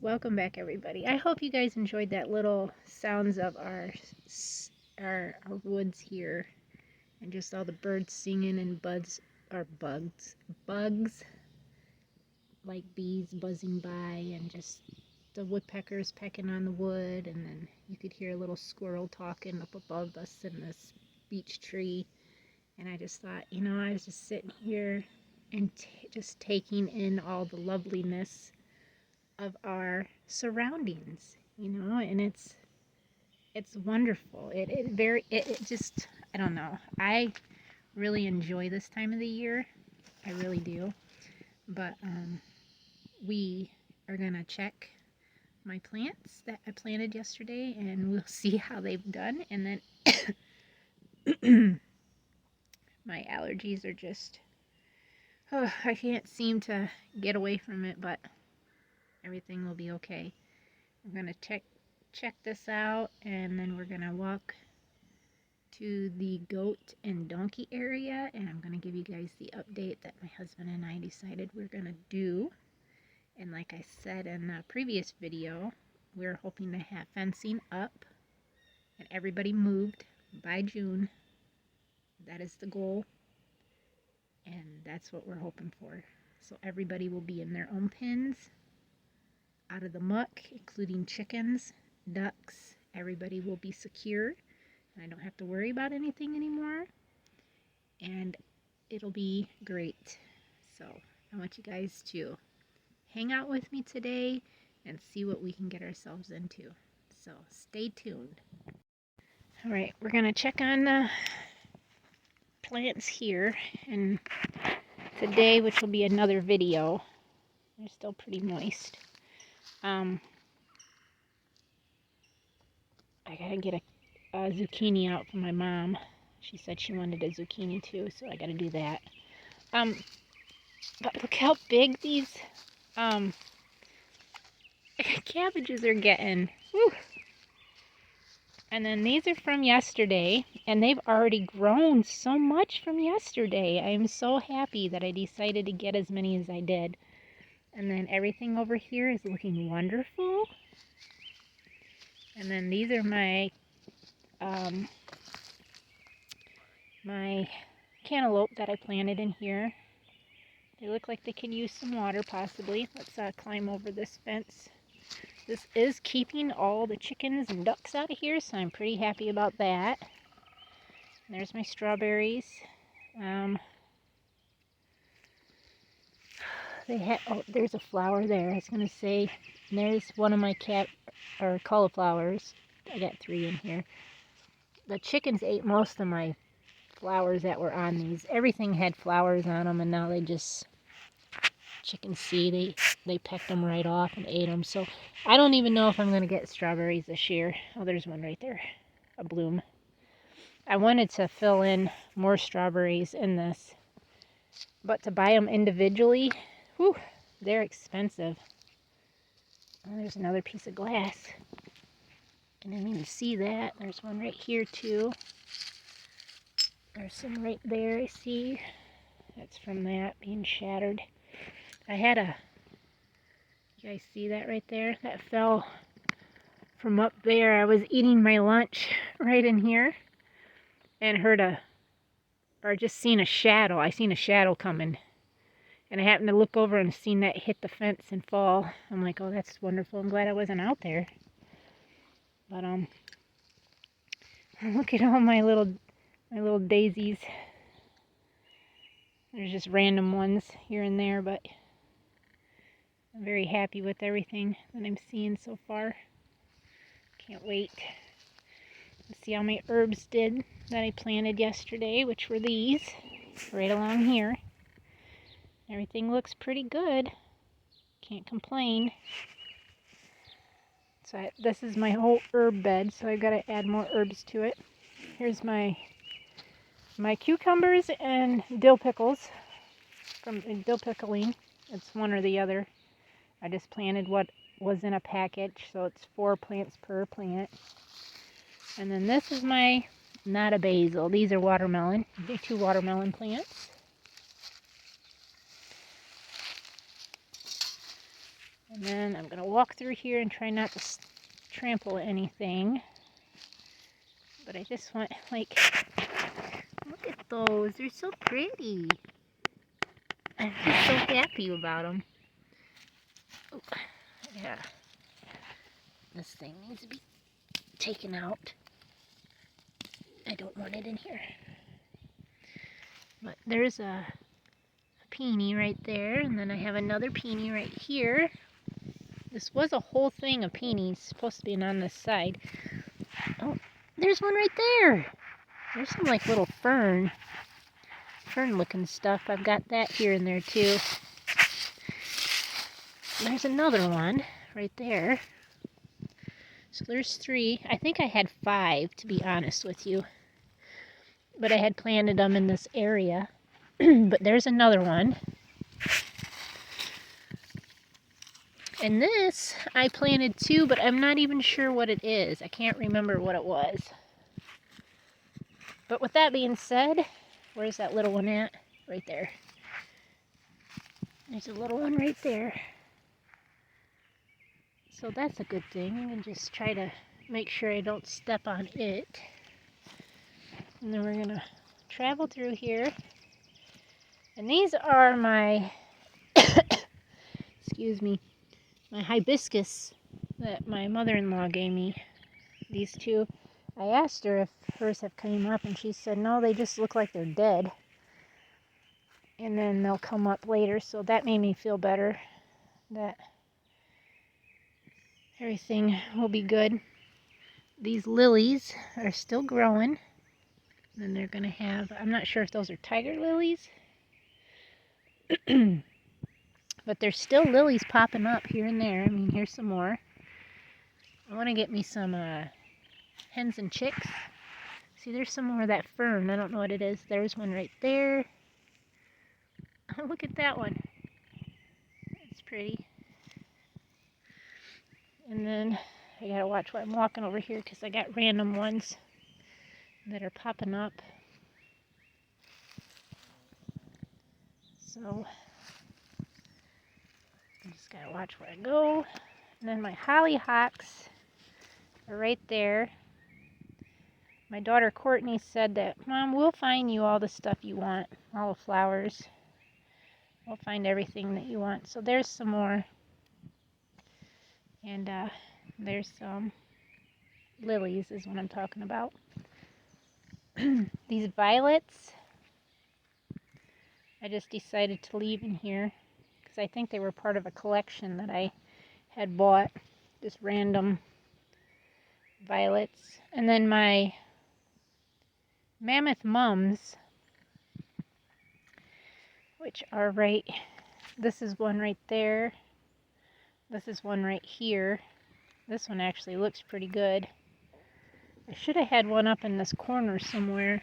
Welcome back, everybody. I hope you guys enjoyed that little sounds of our woods here, and just all the birds singing and bugs like bees buzzing by, and just the woodpeckers pecking on the wood, and then you could hear a little squirrel talking up above us in this beech tree. And I just thought, I was just sitting here and just taking in all the loveliness of our surroundings, and it's wonderful. It just, I don't know. I really enjoy this time of the year. I really do. But we are gonna check my plants that I planted yesterday, and we'll see how they've done. And then my allergies are just, I can't seem to get away from it, but everything will be okay. I'm gonna check this out, and then we're gonna walk to the goat and donkey area, and I'm gonna give you guys the update that my husband and I decided we're gonna do. And like I said in the previous video, we're hoping to have fencing up and everybody moved by June. That is the goal, and that's what we're hoping for. So everybody will be in their own pens, out of the muck, including chickens, ducks. Everybody will be secure, and I don't have to worry about anything anymore, and it'll be great. So I want you guys to hang out with me today and see what we can get ourselves into. So stay tuned. All right, we're gonna check on the plants here, and today, which will be another video, they're still pretty moist. I gotta get a zucchini out for my mom. She said she wanted a zucchini too, so I gotta do that. But look how big these cabbages are getting. Woo. And then these are from yesterday, and they've already grown so much from yesterday. I am so happy that I decided to get as many as I did. And then everything over here is looking wonderful. And then these are my my cantaloupe that I planted in here. They look like they could use some water possibly. Let's climb over this fence. This is keeping all the chickens and ducks out of here, so I'm pretty happy about that. And there's my strawberries. There's a flower there. I was gonna say, there's one of my cauliflowers. I got 3 in here. The chickens ate most of my flowers that were on these. Everything had flowers on them, and now chickens see, they pecked them right off and ate them. So I don't even know if I'm gonna get strawberries this year. Oh, there's one right there, a bloom. I wanted to fill in more strawberries in this, but to buy them individually, whew, they're expensive. Oh, there's another piece of glass. I didn't even see that. There's one right here too. There's some right there I see. That's from that being shattered. You guys see that right there? That fell from up there. I was eating my lunch right in here and just seen a shadow. I seen a shadow coming. And I happened to look over and seen that hit the fence and fall. I'm like, oh, that's wonderful. I'm glad I wasn't out there. But look at all my little daisies. There's just random ones here and there, but I'm very happy with everything that I'm seeing so far. Can't wait to see how my herbs did that I planted yesterday, which were these right along here. Everything looks pretty good. Can't complain. So this is my whole herb bed, so I've got to add more herbs to it. Here's my cucumbers and dill pickles from dill pickling. It's one or the other. I just planted what was in a package, so it's 4 plants per plant. And then this is my not a basil. These are watermelon. They're 2 watermelon plants. And then I'm going to walk through here and try not to trample anything. But I just want, like, look at those. They're so pretty. I'm just so happy about them. Oh, yeah. This thing needs to be taken out. I don't want it in here. But there's a peony right there, and then I have another peony right here. This was a whole thing of peonies supposed to be on this side. Oh, there's one right there. There's some like little fern looking stuff. I've got that here and there too. There's another one right there. So there's 3. I think I had 5, to be honest with you. But I had planted them in this area. But there's another one. And this I planted too, but I'm not even sure what it is. I can't remember what it was. But with that being said, where's that little one at? Right there. There's a little one right there. So that's a good thing. I can just try to make sure I don't step on it. And then we're going to travel through here. And these are my, excuse me, my hibiscus that my mother-in-law gave me. These 2. I asked her if hers have come up, and she said, no, they just look like they're dead. And then they'll come up later, so that made me feel better that everything will be good. These lilies are still growing. And they're going to have, I'm not sure if those are tiger lilies. But there's still lilies popping up here and there. I mean, here's some more. I want to get me some hens and chicks. See, there's some more of that fern. I don't know what it is. There's one right there. Oh, look at that one. It's pretty. And then I got to watch where I'm walking over here because I got random ones that are popping up. So I just gotta watch where I go. And then my hollyhocks are right there. My daughter Courtney said that, Mom, we'll find you all the stuff you want, all the flowers. We'll find everything that you want. So there's some more. And there's some lilies is what I'm talking about. These violets, I just decided to leave in here because I think they were part of a collection that I had bought. Just random violets. And then my mammoth mums, which are right, this is one right there. This is one right here. This one actually looks pretty good. I should have had one up in this corner somewhere,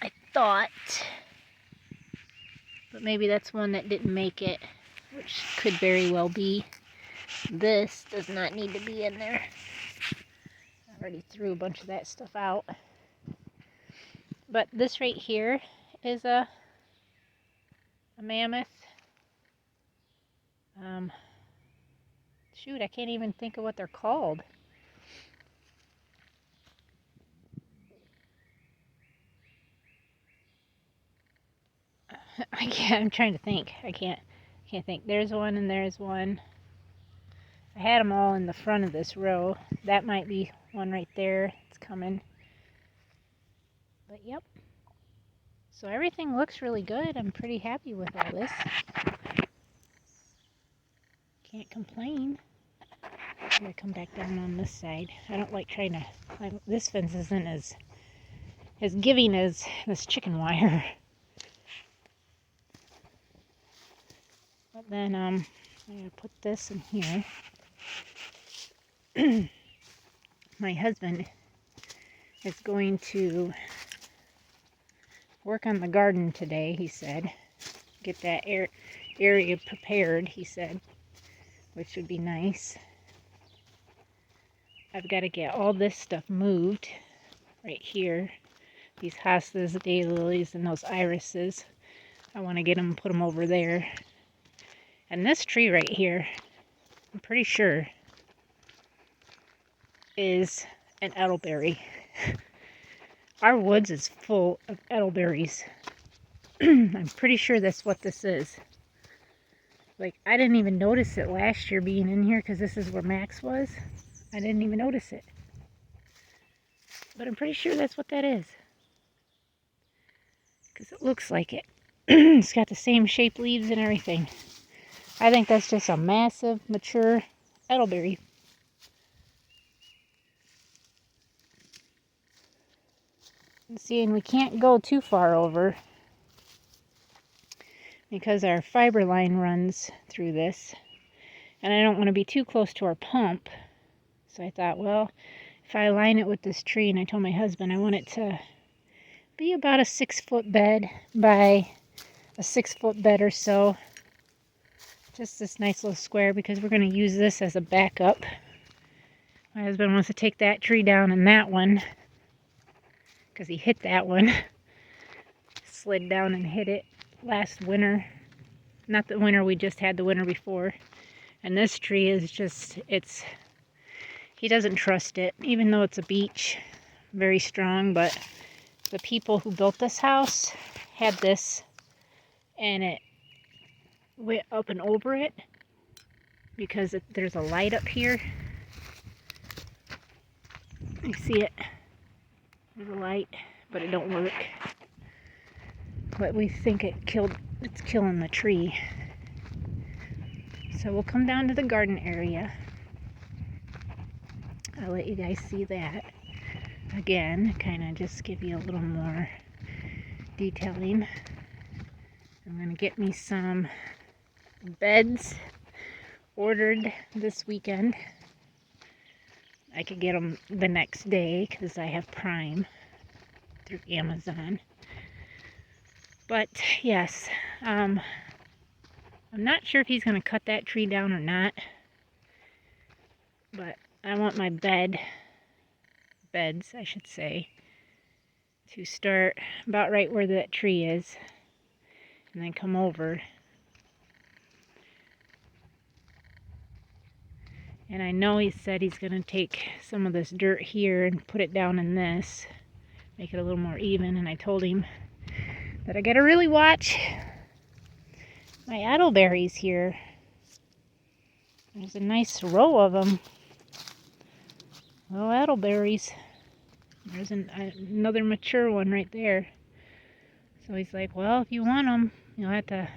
I thought. But maybe that's one that didn't make it, which could very well be. This does not need to be in there. I already threw a bunch of that stuff out. But this right here is a mammoth. Shoot, I can't even think of what they're called. I'm trying to think. I can't think. There's one and there's one. I had them all in the front of this row. That might be one right there. It's coming. But yep. So everything looks really good. I'm pretty happy with all this. Can't complain. I'm going to come back down on this side. I don't like trying to... this fence isn't as giving as this chicken wire. But then I'm going to put this in here. My husband is going to work on the garden today, he said. Get that area prepared, he said, which would be nice. I've got to get all this stuff moved right here. These hostas, daylilies, and those irises. I want to get them, put them over there. And this tree right here, I'm pretty sure, is an elderberry. Our woods is full of elderberries. I'm pretty sure that's what this is. Like, I didn't even notice it last year being in here because this is where Max was. I didn't even notice it. But I'm pretty sure that's what that is. Because it looks like it. It's got the same shaped leaves and everything. I think that's just a massive, mature elderberry. See, and we can't go too far over because our fiber line runs through this. And I don't want to be too close to our pump. So I thought, well, if I line it with this tree, and I told my husband I want it to be about a 6-foot bed by a 6-foot bed or so. Just this nice little square because we're going to use this as a backup. My husband wants to take that tree down and that one because he hit that one. Slid down and hit it last winter. Not the winter we just had, the winter before. And this tree is just, he doesn't trust it, even though it's a beech, very strong. But the people who built this house had this, and it went up and over it because there's a light up here. You see it? There's a light, but it don't work. But we think it's killing the tree. So we'll come down to the garden area. I'll let you guys see that again, kind of just give you a little more detailing. I'm going to get me some beds ordered this weekend. I could get them the next day because I have Prime through Amazon. But yes, I'm not sure if he's going to cut that tree down or not. But I want my beds, I should say, to start about right where that tree is and then come over. And I know he said he's going to take some of this dirt here and put it down in this, make it a little more even. And I told him that I got to really watch my elderberries here. There's a nice row of them. Little elderberries. There's another mature one right there. So he's like, well, if you want them, you'll have to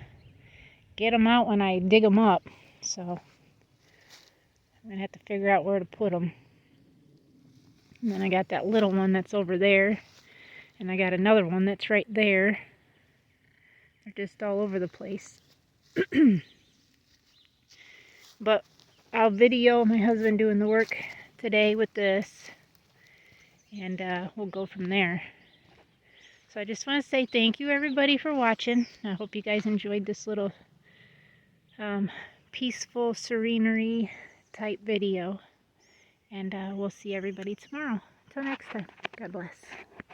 get them out when I dig them up. So I'm going to have to figure out where to put them. And then I got that little one that's over there. And I got another one that's right there. They're just all over the place. But I'll video my husband doing the work today with this. And we'll go from there. So I just want to say thank you everybody for watching. I hope you guys enjoyed this little peaceful serenery type video. And we'll see everybody tomorrow. Until next time. God bless.